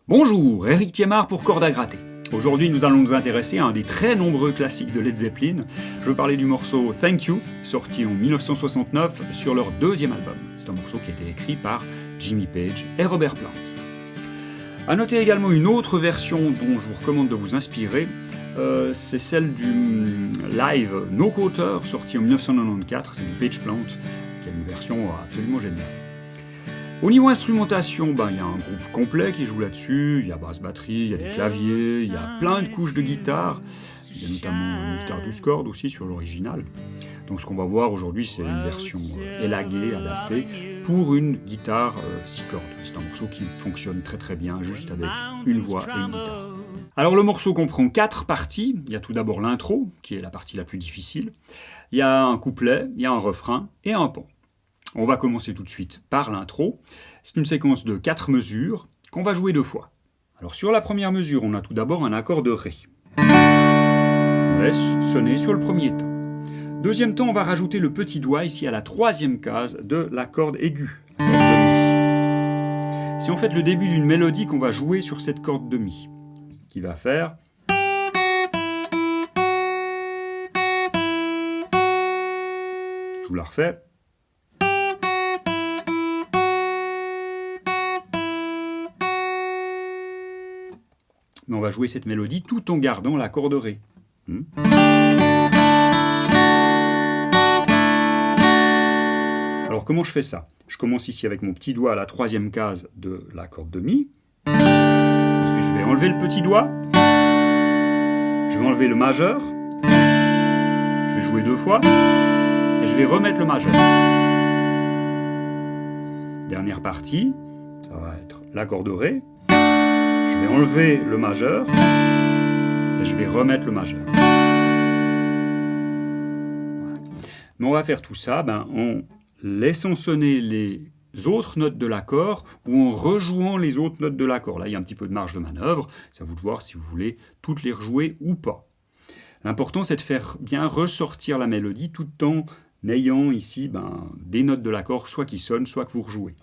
Bonjour, Eric Thiémard pour Cordes à gratter. Aujourd'hui, nous allons nous intéresser à un des très nombreux classiques de Led Zeppelin. Je veux parler du morceau Thank You, sorti en 1969 sur leur deuxième album. C'est un morceau qui a été écrit par Jimmy Page et Robert Plant. A noter également une autre version dont je vous recommande de vous inspirer, c'est celle du live No Quarter, sorti en 1994, c'est du Page Plant, qui est une version absolument géniale. Au niveau instrumentation, il y a un groupe complet qui joue là-dessus, il y a basse-batterie, il y a des claviers, il y a plein de couches de guitare, il y a notamment une guitare 12 cordes aussi sur l'original. Donc ce qu'on va voir aujourd'hui, c'est une version élaguée, adaptée, pour une guitare 6 cordes. C'est un morceau qui fonctionne très très bien, juste avec une voix et une guitare. Alors le morceau comprend 4 parties. Il y a tout d'abord l'intro, qui est la partie la plus difficile. Il y a un couplet, il y a un refrain et un pont. On va commencer tout de suite par l'intro. C'est une séquence de 4 mesures qu'on va jouer 2 fois. Alors sur la première mesure, on a tout d'abord un accord de Ré. On laisse sonner sur le premier temps. Deuxième temps, on va rajouter le petit doigt ici à la troisième case de la corde aiguë, la corde de Mi. C'est en fait le début d'une mélodie qu'on va jouer sur cette corde de Mi, qui va faire... Je vous la refais. Mais on va jouer cette mélodie tout en gardant l'accord de Ré. Alors comment je fais ça? Je commence ici avec mon petit doigt à la troisième case de la corde de Mi. Ensuite je vais enlever le petit doigt. Je vais enlever le majeur. Je vais jouer 2 fois. Et je vais remettre le majeur. Dernière partie, ça va être l'accord de Ré. Je vais enlever le majeur et je vais remettre le majeur. Voilà. Mais on va faire tout ça en laissant sonner les autres notes de l'accord ou en rejouant les autres notes de l'accord. Là, il y a un petit peu de marge de manœuvre. C'est à vous de voir si vous voulez toutes les rejouer ou pas. L'important, c'est de faire bien ressortir la mélodie tout en ayant ici des notes de l'accord, soit qui sonnent, soit que vous rejouez.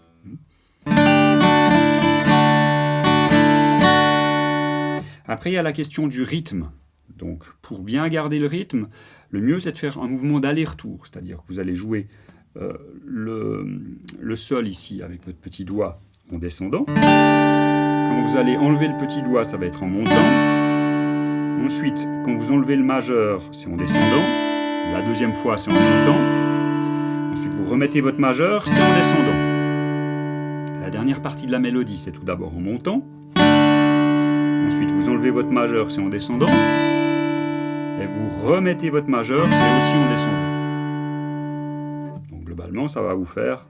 Après, il y a la question du rythme. Donc, pour bien garder le rythme, le mieux, c'est de faire un mouvement d'aller-retour. C'est-à-dire que vous allez jouer le sol ici avec votre petit doigt en descendant. Quand vous allez enlever le petit doigt, ça va être en montant. Ensuite, quand vous enlevez le majeur, c'est en descendant. La deuxième fois, c'est en montant. Ensuite, vous remettez votre majeur, c'est en descendant. La dernière partie de la mélodie, c'est tout d'abord en montant. Ensuite, vous enlevez votre majeur, c'est en descendant. Et vous remettez votre majeur, c'est aussi en descendant. Donc globalement, ça va vous faire...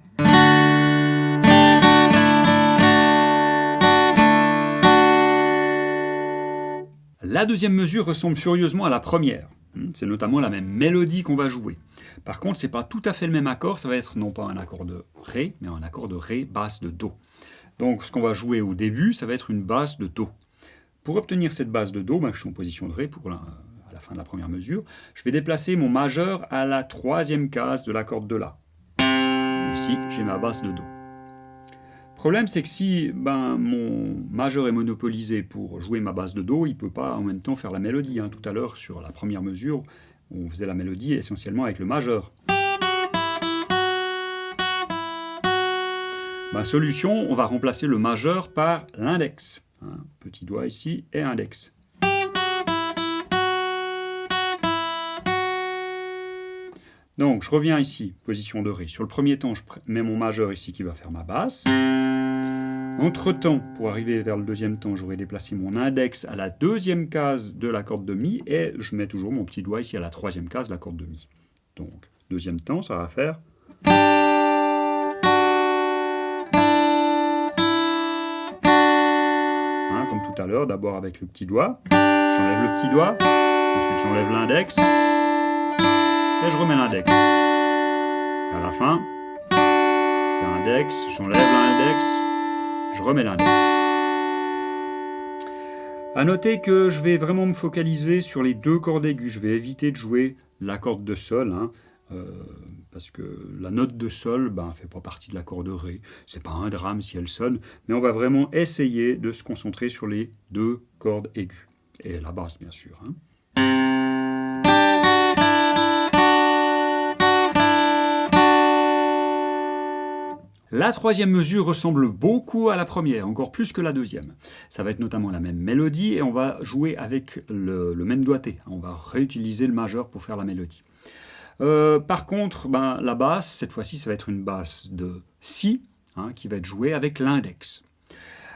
La deuxième mesure ressemble furieusement à la première. C'est notamment la même mélodie qu'on va jouer. Par contre, ce n'est pas tout à fait le même accord. Ça va être non pas un accord de Ré, mais un accord de Ré basse de Do. Donc ce qu'on va jouer au début, ça va être une basse de Do. Pour obtenir cette basse de Do, je suis en position de Ré à la fin de la première mesure. Je vais déplacer mon majeur à la troisième case de la corde de La. Ici, j'ai ma basse de Do. Le problème, c'est que si mon majeur est monopolisé pour jouer ma basse de Do, il ne peut pas en même temps faire la mélodie. Tout à l'heure, sur la première mesure, on faisait la mélodie essentiellement avec le majeur. Solution, on va remplacer le majeur par l'index. Petit doigt ici et index. Donc je reviens ici, position de Ré. Sur le premier temps, je mets mon majeur ici qui va faire ma basse. Entre-temps, pour arriver vers le deuxième temps, j'aurai déplacé mon index à la deuxième case de la corde de Mi et je mets toujours mon petit doigt ici à la troisième case de la corde de Mi. Donc deuxième temps, ça va faire... Comme tout à l'heure, d'abord avec le petit doigt. J'enlève le petit doigt, ensuite j'enlève l'index, et je remets l'index. À la fin, je fais index, j'enlève l'index, je remets l'index. A noter que je vais vraiment me focaliser sur les 2 cordes aiguës. Je vais éviter de jouer la corde de Sol. parce que la note de sol ne fait pas partie de l'accord de Ré. C'est pas un drame si elle sonne, mais on va vraiment essayer de se concentrer sur les deux cordes aiguës. Et la basse, bien sûr. Hein. La troisième mesure ressemble beaucoup à la première, encore plus que la deuxième. Ça va être notamment la même mélodie et on va jouer avec le même doigté. On va réutiliser le majeur pour faire la mélodie. Par contre, la basse, cette fois-ci, ça va être une basse de Si, hein, qui va être jouée avec l'index.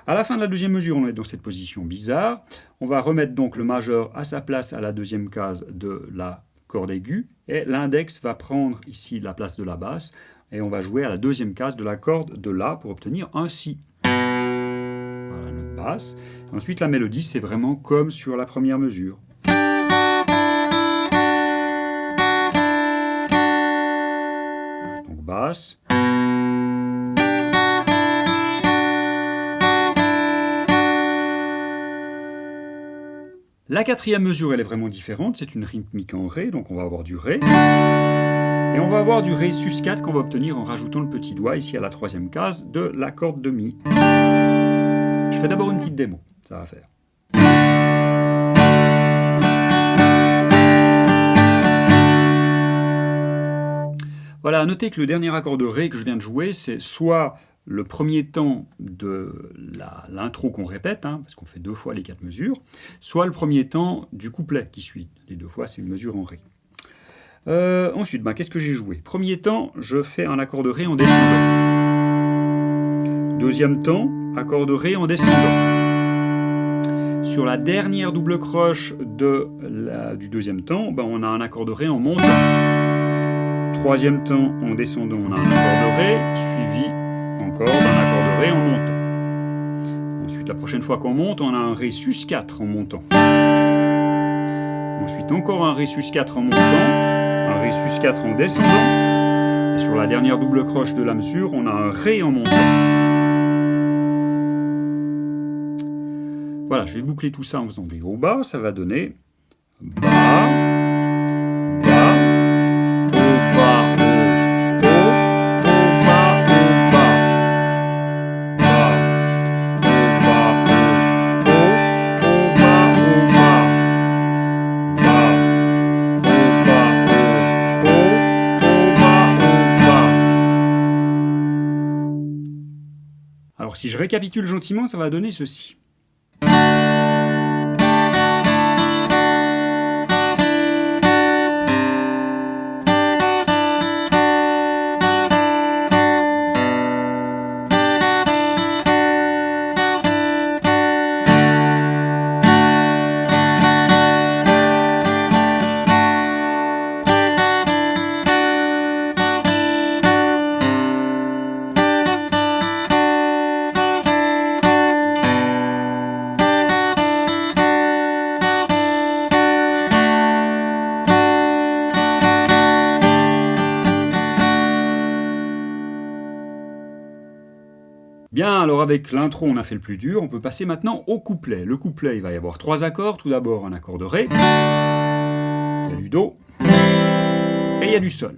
À la fin de la deuxième mesure, on est dans cette position bizarre. On va remettre donc le majeur à sa place à la deuxième case de la corde aiguë et l'index va prendre ici la place de la basse et on va jouer à la deuxième case de la corde de La pour obtenir un Si. Voilà notre basse. Ensuite, la mélodie, c'est vraiment comme sur la première mesure. Donc basse. La quatrième mesure, elle est vraiment différente, c'est une rythmique en Ré, donc on va avoir du Ré. Et on va avoir du Ré sus4 qu'on va obtenir en rajoutant le petit doigt ici à la troisième case de la corde de Mi. Je fais d'abord une petite démo, ça va faire. Voilà, à noter que le dernier accord de Ré que je viens de jouer, c'est soit le premier temps de l'intro qu'on répète, hein, parce qu'on fait 2 fois les 4 mesures, soit le premier temps du couplet qui suit. Les 2 fois, c'est une mesure en Ré. Ensuite, qu'est-ce que j'ai joué? Premier temps, je fais un accord de Ré en descendant. Deuxième temps, accord de Ré en descendant. Sur la dernière double croche du deuxième temps, on a un accord de Ré en montant. Troisième temps, en descendant, on a un accord de Ré, suivi encore d'un accord de Ré en montant. Ensuite, la prochaine fois qu'on monte, on a un Ré sus4 en montant. Ensuite, encore un Ré sus4 en montant, un Ré sus4 en descendant. Et sur la dernière double croche de la mesure, on a un Ré en montant. Voilà, je vais boucler tout ça en faisant des hauts bas, ça va donner bas. Alors si je récapitule gentiment, ça va donner ceci. Bien, alors avec l'intro, on a fait le plus dur, on peut passer maintenant au couplet. Le couplet, il va y avoir 3 accords. Tout d'abord, un accord de Ré, il y a du Do, et il y a du Sol.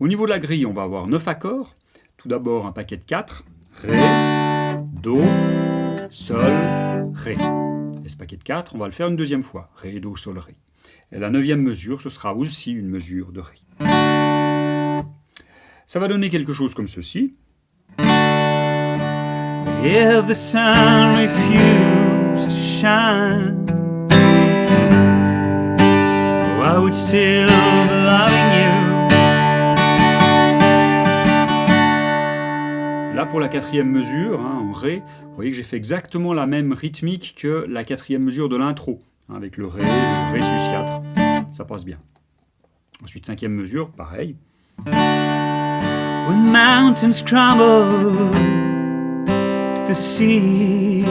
Au niveau de la grille, on va avoir 9 accords. Tout d'abord, un paquet de 4, Ré, Do, Sol, Ré. Et ce paquet de 4, on va le faire une deuxième fois, Ré, Do, Sol, Ré. Et la 9e mesure, ce sera aussi une mesure de Ré. Ça va donner quelque chose comme ceci. If the sun refused to shine, oh, I would still be loving you. Là, pour la 4e mesure, en Ré, vous voyez que j'ai fait exactement la même rythmique que la 4e mesure de l'intro, avec le Ré sus4. Ça passe bien. Ensuite, 5e mesure, pareil. When mountains crumble to the sea,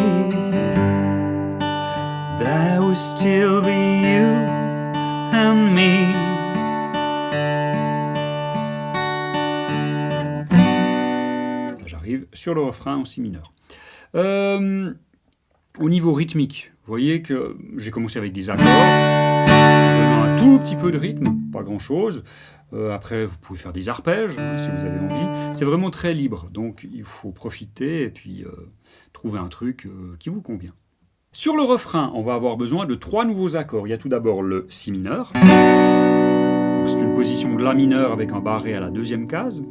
there will still be you and me. J'arrive sur le refrain en si mineur. Au niveau rythmique, vous voyez que j'ai commencé avec des accords, en donnant un un tout petit peu de rythme, pas grand-chose. Après, vous pouvez faire des arpèges, hein, si vous avez envie. C'est vraiment très libre, donc il faut profiter et puis trouver un truc qui vous convient. Sur le refrain, on va avoir besoin de 3 nouveaux accords. Il y a tout d'abord le si mineur. C'est une position de la mineur avec un barré à la 2e case.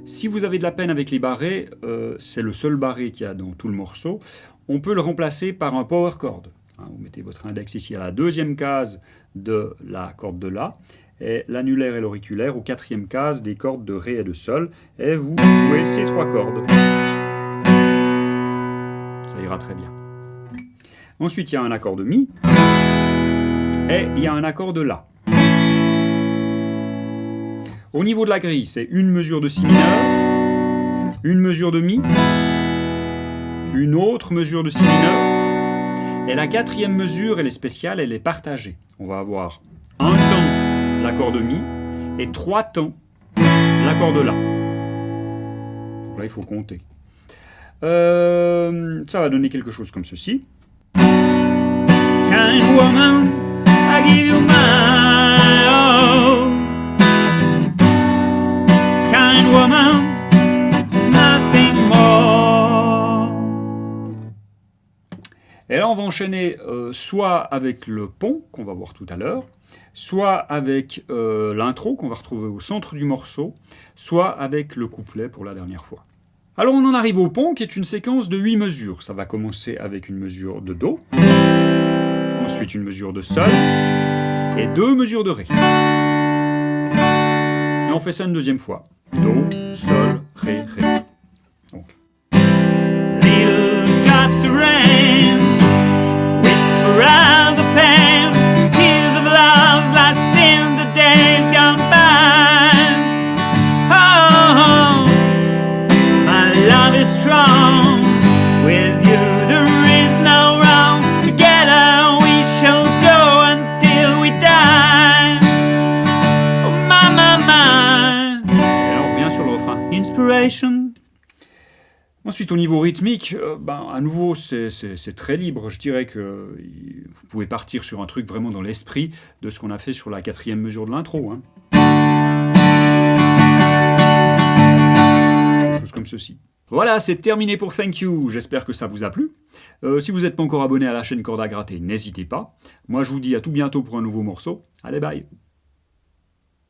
Si vous avez de la peine avec les barrés, c'est le seul barré qu'il y a dans tout le morceau, on peut le remplacer par un power chord. Vous mettez votre index ici à la 2e case de la corde de La, et l'annulaire et l'auriculaire aux 4e case des cordes de Ré et de Sol, et vous jouez ces 3 cordes. Ça ira très bien. Ensuite, il y a un accord de Mi, et il y a un accord de La. Au niveau de la grille, c'est une mesure de Si mineur, une mesure de Mi, une autre mesure de Si mineur, et la 4e mesure, elle est spéciale, elle est partagée. On va avoir un temps l'accord de Mi et 3 temps l'accord de La. Donc là, il faut compter. Ça va donner quelque chose comme ceci. Kind woman, I give you my all. Kind woman, nothing more. Et là, on va enchaîner soit avec le pont, qu'on va voir tout à l'heure, soit avec l'intro, qu'on va retrouver au centre du morceau, soit avec le couplet pour la dernière fois. Alors, on en arrive au pont, qui est une séquence de 8 mesures. Ça va commencer avec une mesure de Do, ensuite une mesure de Sol, et 2 mesures de Ré. Et on fait ça une deuxième fois. Do, Sol, Ré, Ré. Donc. Little drops of rain, whisper out the pain, tears of love lost in the days gone by. Oh, my love is strong, with you there is no wrong. Together we shall go until we die. Oh my, my, my. Et là on revient sur le refrain. Inspiration. Ensuite, au niveau rythmique, à nouveau, c'est très libre. Je dirais que vous pouvez partir sur un truc vraiment dans l'esprit de ce qu'on a fait sur la 4e mesure de l'intro. Hein. Quelque chose comme ceci. Voilà, c'est terminé pour Thank You. J'espère que ça vous a plu. Si vous n'êtes pas encore abonné à la chaîne Corde à gratter, n'hésitez pas. Moi, je vous dis à tout bientôt pour un nouveau morceau. Allez, bye!